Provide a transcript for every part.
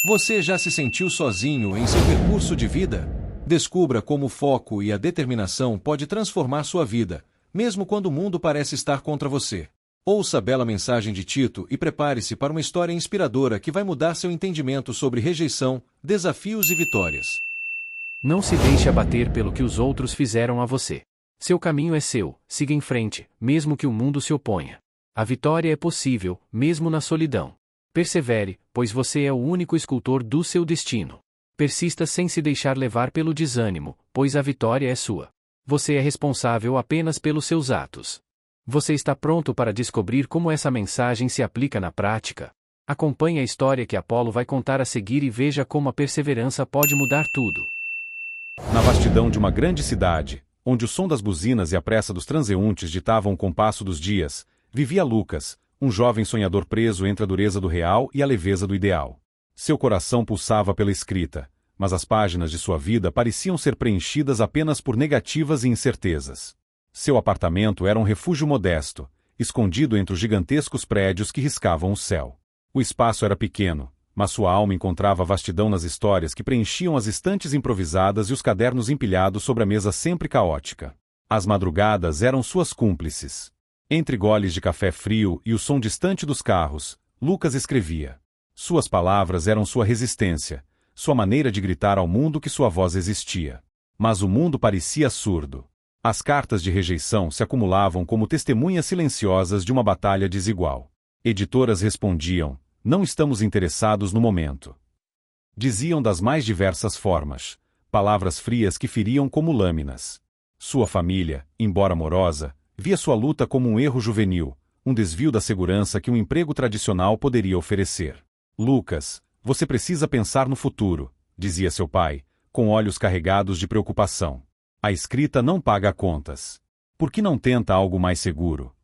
Você já se sentiu sozinho em seu percurso de vida? Descubra como o foco e a determinação pode transformar sua vida, mesmo quando o mundo parece estar contra você. Ouça a bela mensagem de Tito e prepare-se para uma história inspiradora que vai mudar seu entendimento sobre rejeição, desafios e vitórias. Não se deixe abater pelo que os outros fizeram a você. Seu caminho é seu, siga em frente, mesmo que o mundo se oponha. A vitória é possível, mesmo na solidão. Persevere, pois você é o único escultor do seu destino. Persista sem se deixar levar pelo desânimo, pois a vitória é sua. Você é responsável apenas pelos seus atos. Você está pronto para descobrir como essa mensagem se aplica na prática? Acompanhe a história que Apolo vai contar a seguir e veja como a perseverança pode mudar tudo. Na vastidão de uma grande cidade, onde o som das buzinas e a pressa dos transeuntes ditavam o compasso dos dias, vivia Lucas, um jovem sonhador preso entre a dureza do real e a leveza do ideal. Seu coração pulsava pela escrita, mas as páginas de sua vida pareciam ser preenchidas apenas por negativas e incertezas. Seu apartamento era um refúgio modesto, escondido entre os gigantescos prédios que riscavam o céu. O espaço era pequeno, mas sua alma encontrava vastidão nas histórias que preenchiam as estantes improvisadas e os cadernos empilhados sobre a mesa sempre caótica. As madrugadas eram suas cúmplices. Entre goles de café frio e o som distante dos carros, Lucas escrevia. Suas palavras eram sua resistência, sua maneira de gritar ao mundo que sua voz existia. Mas o mundo parecia surdo. As cartas de rejeição se acumulavam como testemunhas silenciosas de uma batalha desigual. Editoras respondiam, não estamos interessados no momento. Diziam das mais diversas formas, palavras frias que feriam como lâminas. Sua família, embora amorosa, via sua luta como um erro juvenil, um desvio da segurança que um emprego tradicional poderia oferecer. Lucas, você precisa pensar no futuro, dizia seu pai, com olhos carregados de preocupação. A escrita não paga contas. Por que não tenta algo mais seguro?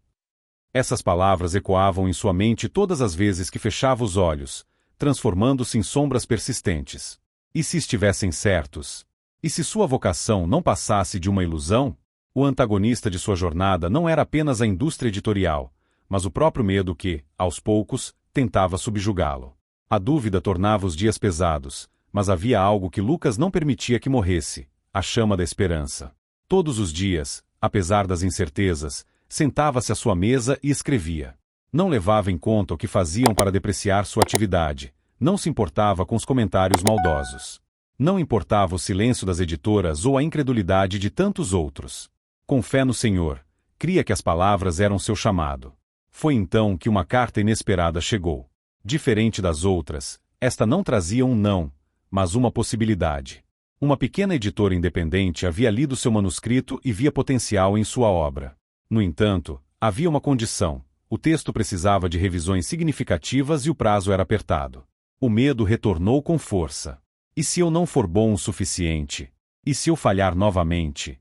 Essas palavras ecoavam em sua mente todas as vezes que fechava os olhos, transformando-se em sombras persistentes. E se estivessem certos? E se sua vocação não passasse de uma ilusão? O antagonista de sua jornada não era apenas a indústria editorial, mas o próprio medo que, aos poucos, tentava subjugá-lo. A dúvida tornava os dias pesados, mas havia algo que Lucas não permitia que morresse, a chama da esperança. Todos os dias, apesar das incertezas, sentava-se à sua mesa e escrevia. Não levava em conta o que faziam para depreciar sua atividade, não se importava com os comentários maldosos. Não importava o silêncio das editoras ou a incredulidade de tantos outros. Com fé no Senhor, cria que as palavras eram seu chamado. Foi então que uma carta inesperada chegou. Diferente das outras, esta não trazia um não, mas uma possibilidade. Uma pequena editora independente havia lido seu manuscrito e via potencial em sua obra. No entanto, havia uma condição: o texto precisava de revisões significativas e o prazo era apertado. O medo retornou com força. E se eu não for bom o suficiente? E se eu falhar novamente?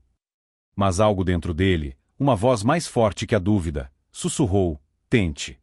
Mas algo dentro dele, uma voz mais forte que a dúvida, sussurrou: tente.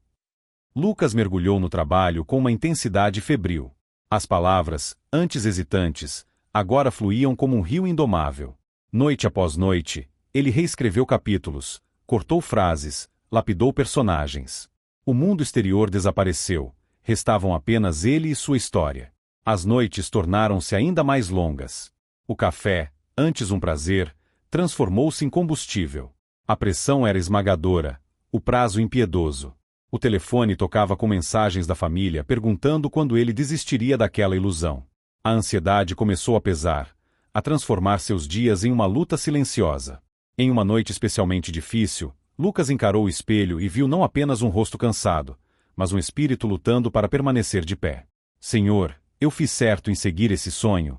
Lucas mergulhou no trabalho com uma intensidade febril. As palavras, antes hesitantes, agora fluíam como um rio indomável. Noite após noite, ele reescreveu capítulos, cortou frases, lapidou personagens. O mundo exterior desapareceu, restavam apenas ele e sua história. As noites tornaram-se ainda mais longas. O café, antes um prazer, transformou-se em combustível. A pressão era esmagadora, o prazo impiedoso. O telefone tocava com mensagens da família perguntando quando ele desistiria daquela ilusão. A ansiedade começou a pesar, a transformar seus dias em uma luta silenciosa. Em uma noite especialmente difícil, Lucas encarou o espelho e viu não apenas um rosto cansado, mas um espírito lutando para permanecer de pé. Senhor, eu fiz certo em seguir esse sonho?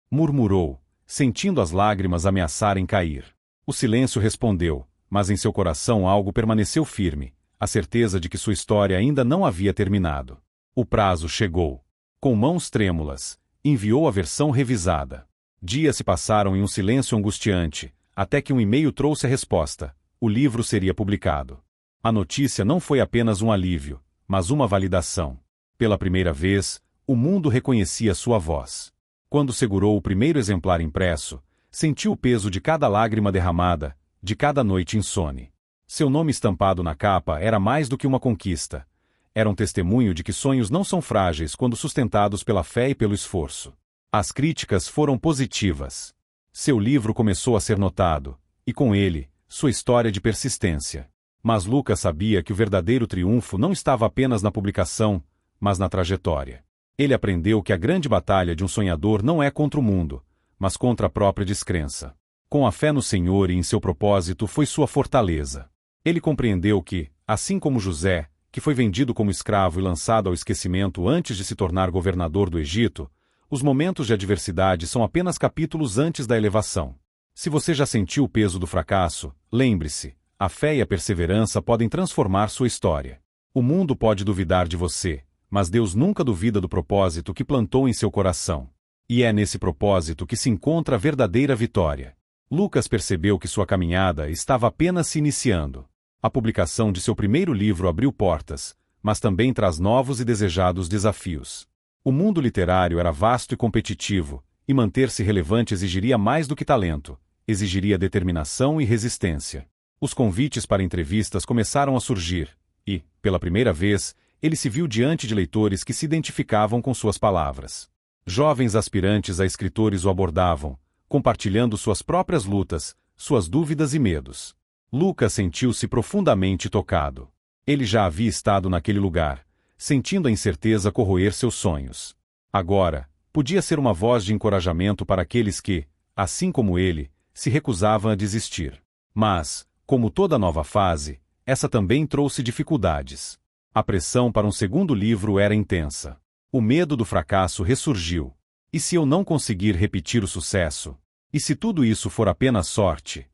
Murmurou, sentindo as lágrimas ameaçarem cair. O silêncio respondeu, mas em seu coração algo permaneceu firme, a certeza de que sua história ainda não havia terminado. O prazo chegou. Com mãos trêmulas, enviou a versão revisada. Dias se passaram em um silêncio angustiante, até que um e-mail trouxe a resposta: o livro seria publicado. A notícia não foi apenas um alívio, mas uma validação. Pela primeira vez, o mundo reconhecia sua voz. Quando segurou o primeiro exemplar impresso, sentiu o peso de cada lágrima derramada, de cada noite insone. Seu nome estampado na capa era mais do que uma conquista. Era um testemunho de que sonhos não são frágeis quando sustentados pela fé e pelo esforço. As críticas foram positivas. Seu livro começou a ser notado, e com ele, sua história de persistência. Mas Lucas sabia que o verdadeiro triunfo não estava apenas na publicação, mas na trajetória. Ele aprendeu que a grande batalha de um sonhador não é contra o mundo, mas contra a própria descrença. Com a fé no Senhor e em seu propósito foi sua fortaleza. Ele compreendeu que, assim como José, que foi vendido como escravo e lançado ao esquecimento antes de se tornar governador do Egito, os momentos de adversidade são apenas capítulos antes da elevação. Se você já sentiu o peso do fracasso, lembre-se, a fé e a perseverança podem transformar sua história. O mundo pode duvidar de você, mas Deus nunca duvida do propósito que plantou em seu coração. E é nesse propósito que se encontra a verdadeira vitória. Lucas percebeu que sua caminhada estava apenas se iniciando. A publicação de seu primeiro livro abriu portas, mas também traz novos e desejados desafios. O mundo literário era vasto e competitivo, e manter-se relevante exigiria mais do que talento, exigiria determinação e resistência. Os convites para entrevistas começaram a surgir, e, pela primeira vez, ele se viu diante de leitores que se identificavam com suas palavras. Jovens aspirantes a escritores o abordavam, compartilhando suas próprias lutas, suas dúvidas e medos. Lucas sentiu-se profundamente tocado. Ele já havia estado naquele lugar, sentindo a incerteza corroer seus sonhos. Agora, podia ser uma voz de encorajamento para aqueles que, assim como ele, se recusavam a desistir. Mas, como toda nova fase, essa também trouxe dificuldades. A pressão para um segundo livro era intensa. O medo do fracasso ressurgiu. E se eu não conseguir repetir o sucesso? E se tudo isso for apenas sorte?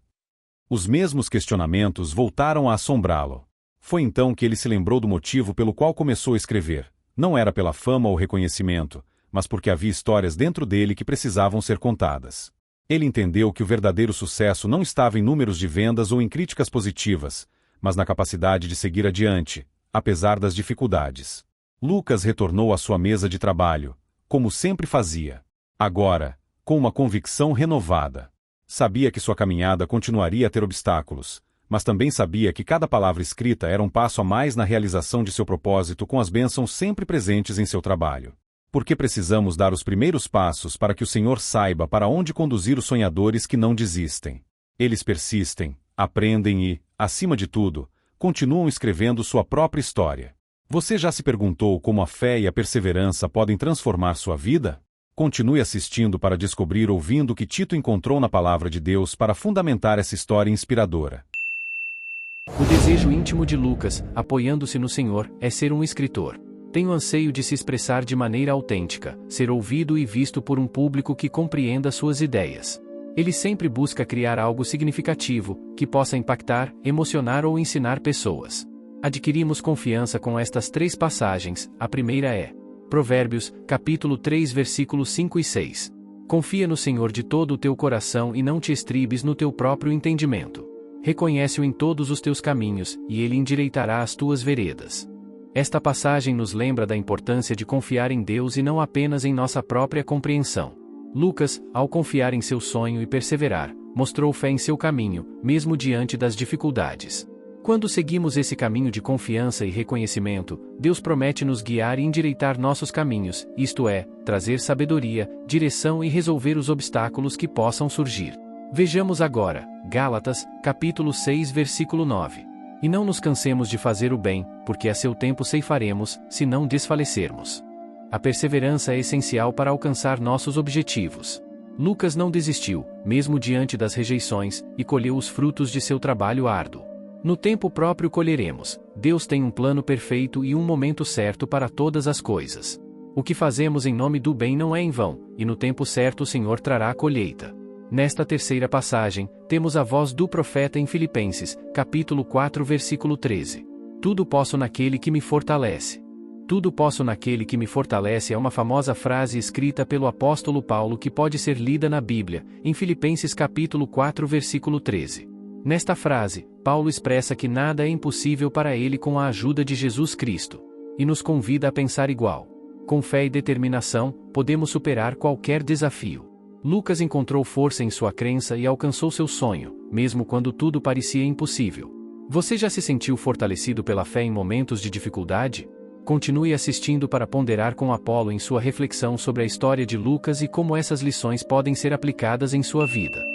Os mesmos questionamentos voltaram a assombrá-lo. Foi então que ele se lembrou do motivo pelo qual começou a escrever. Não era pela fama ou reconhecimento, mas porque havia histórias dentro dele que precisavam ser contadas. Ele entendeu que o verdadeiro sucesso não estava em números de vendas ou em críticas positivas, mas na capacidade de seguir adiante, apesar das dificuldades. Lucas retornou à sua mesa de trabalho, como sempre fazia. Agora, com uma convicção renovada. Sabia que sua caminhada continuaria a ter obstáculos, mas também sabia que cada palavra escrita era um passo a mais na realização de seu propósito com as bênçãos sempre presentes em seu trabalho. Porque precisamos dar os primeiros passos para que o Senhor saiba para onde conduzir os sonhadores que não desistem. Eles persistem, aprendem e, acima de tudo, continuam escrevendo sua própria história. Você já se perguntou como a fé e a perseverança podem transformar sua vida? Continue assistindo para descobrir ouvindo o que Tito encontrou na Palavra de Deus para fundamentar essa história inspiradora. O desejo íntimo de Lucas, apoiando-se no Senhor, é ser um escritor. Tem o anseio de se expressar de maneira autêntica, ser ouvido e visto por um público que compreenda suas ideias. Ele sempre busca criar algo significativo, que possa impactar, emocionar ou ensinar pessoas. Adquirimos confiança com estas 3 passagens. A primeira é Provérbios, capítulo 3, versículos 5 e 6. Confia no Senhor de todo o teu coração e não te estribes no teu próprio entendimento. Reconhece-o em todos os teus caminhos, e ele endireitará as tuas veredas. Esta passagem nos lembra da importância de confiar em Deus e não apenas em nossa própria compreensão. Lucas, ao confiar em seu sonho e perseverar, mostrou fé em seu caminho, mesmo diante das dificuldades. Quando seguimos esse caminho de confiança e reconhecimento, Deus promete nos guiar e endireitar nossos caminhos, isto é, trazer sabedoria, direção e resolver os obstáculos que possam surgir. Vejamos agora, Gálatas, capítulo 6, versículo 9. E não nos cansemos de fazer o bem, porque a seu tempo ceifaremos, se não desfalecermos. A perseverança é essencial para alcançar nossos objetivos. Lucas não desistiu, mesmo diante das rejeições, e colheu os frutos de seu trabalho árduo. No tempo próprio colheremos. Deus tem um plano perfeito e um momento certo para todas as coisas. O que fazemos em nome do bem não é em vão, e no tempo certo o Senhor trará a colheita. Nesta terceira passagem, temos a voz do profeta em Filipenses, capítulo 4, versículo 13. Tudo posso naquele que me fortalece. Tudo posso naquele que me fortalece é uma famosa frase escrita pelo apóstolo Paulo que pode ser lida na Bíblia, em Filipenses capítulo 4, versículo 13. Nesta frase, Paulo expressa que nada é impossível para ele com a ajuda de Jesus Cristo. E nos convida a pensar igual. Com fé e determinação, podemos superar qualquer desafio. Lucas encontrou força em sua crença e alcançou seu sonho, mesmo quando tudo parecia impossível. Você já se sentiu fortalecido pela fé em momentos de dificuldade? Continue assistindo para ponderar com Apolo em sua reflexão sobre a história de Lucas e como essas lições podem ser aplicadas em sua vida.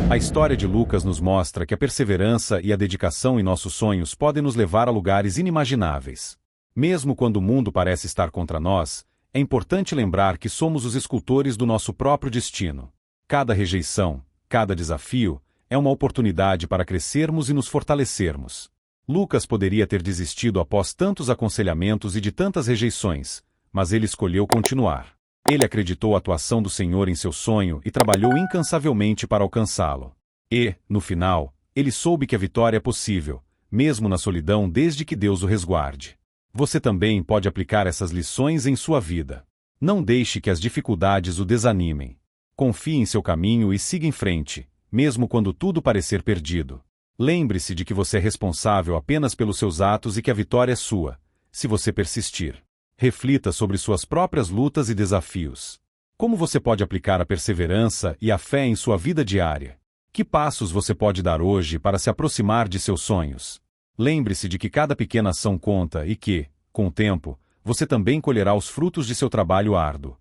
A história de Lucas nos mostra que a perseverança e a dedicação em nossos sonhos podem nos levar a lugares inimagináveis. Mesmo quando o mundo parece estar contra nós, é importante lembrar que somos os escultores do nosso próprio destino. Cada rejeição, cada desafio, é uma oportunidade para crescermos e nos fortalecermos. Lucas poderia ter desistido após tantos aconselhamentos e de tantas rejeições, mas ele escolheu continuar. Ele acreditou a atuação do Senhor em seu sonho e trabalhou incansavelmente para alcançá-lo. E, no final, ele soube que a vitória é possível, mesmo na solidão, desde que Deus o resguarde. Você também pode aplicar essas lições em sua vida. Não deixe que as dificuldades o desanimem. Confie em seu caminho e siga em frente, mesmo quando tudo parecer perdido. Lembre-se de que você é responsável apenas pelos seus atos e que a vitória é sua, se você persistir. Reflita sobre suas próprias lutas e desafios. Como você pode aplicar a perseverança e a fé em sua vida diária? Que passos você pode dar hoje para se aproximar de seus sonhos? Lembre-se de que cada pequena ação conta e que, com o tempo, você também colherá os frutos de seu trabalho árduo.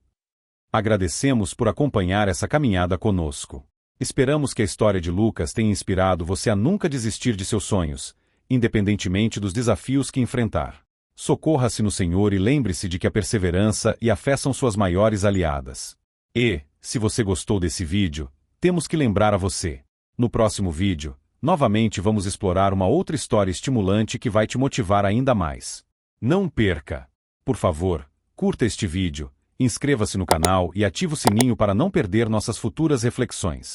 Agradecemos por acompanhar essa caminhada conosco. Esperamos que a história de Lucas tenha inspirado você a nunca desistir de seus sonhos, independentemente dos desafios que enfrentar. Socorra-se no Senhor e lembre-se de que a perseverança e a fé são suas maiores aliadas. E, se você gostou desse vídeo, temos que lembrar a você. No próximo vídeo, novamente vamos explorar uma outra história estimulante que vai te motivar ainda mais. Não perca! Por favor, curta este vídeo, inscreva-se no canal e ative o sininho para não perder nossas futuras reflexões.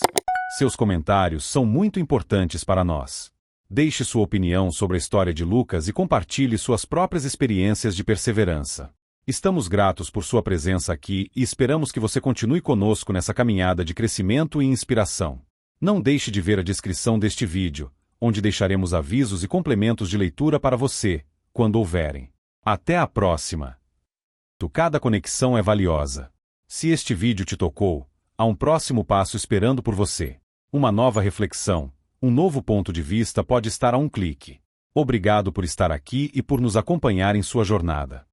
Seus comentários são muito importantes para nós. Deixe sua opinião sobre a história de Lucas e compartilhe suas próprias experiências de perseverança. Estamos gratos por sua presença aqui e esperamos que você continue conosco nessa caminhada de crescimento e inspiração. Não deixe de ver a descrição deste vídeo, onde deixaremos avisos e complementos de leitura para você, quando houverem. Até a próxima! Cada conexão é valiosa. Se este vídeo te tocou, há um próximo passo esperando por você. Uma nova reflexão, um novo ponto de vista pode estar a um clique. Obrigado por estar aqui e por nos acompanhar em sua jornada.